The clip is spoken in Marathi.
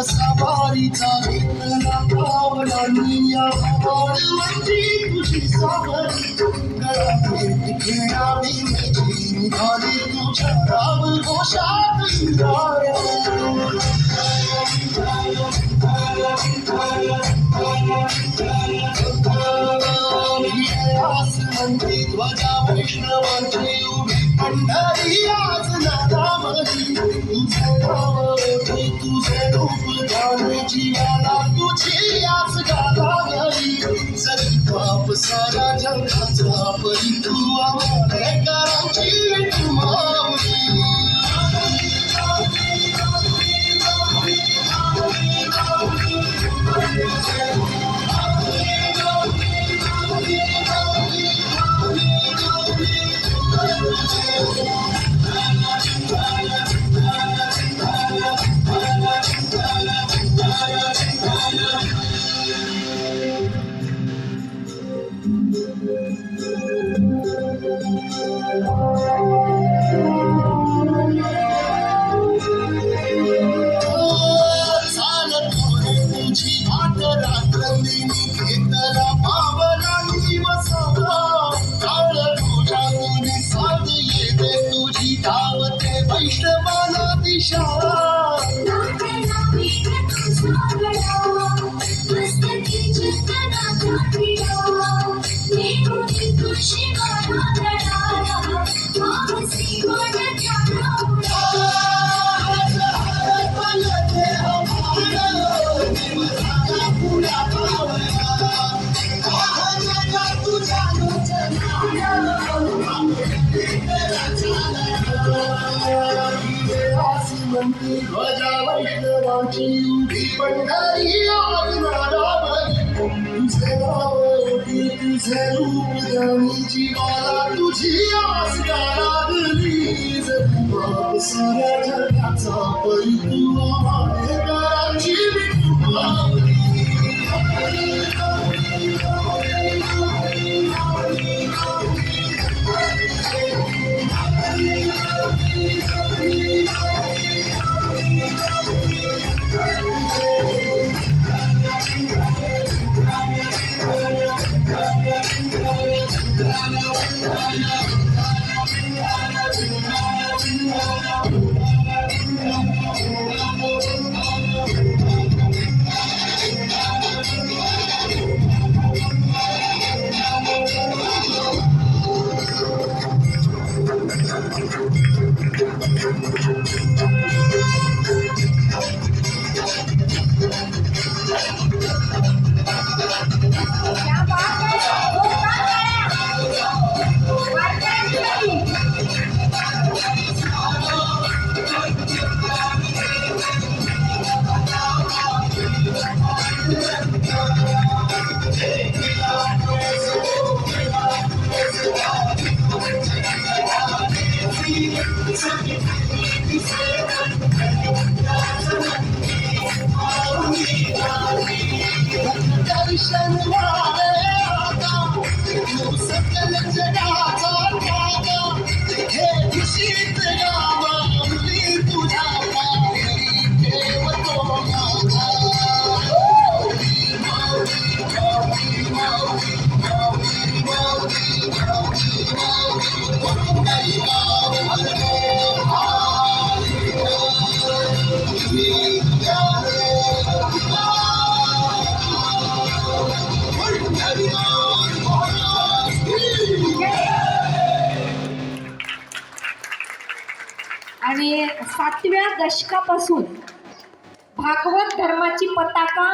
सवारीचा घेतला पावला निया वाळवंटी तुझी सावरी गळा भेट घेणारी माझी निघाली तुझ्या राम घोषात इंद्राया आसमंती ध्वजा वैष्णवांची उभी पंढरी आज नादामधी तुझे नाव ओळखी तुझे रूप जाणे जीवाला तुझी आस गालावली जरी पाप सारा जगाचा परी तू आंबेडकरांची विठुमावली वैष्णवाला दिशा ध्वजा वैष्णवांची उभी पंढरी आज नादामधी तुझे नाव ओळखी तुझे रूप जाणी जीवाला तुझी आस गालावली जरी पाप साऱ्या जगाचा परी तू आंबेडकरांची विठुमावली दर्शन वाले आता तू सकल जगाचा राजा हे दिशीत गावाली तुझ्या पायरी ठेवतो माझा आणि 7व्या दशकापासून भागवत धर्माची पताका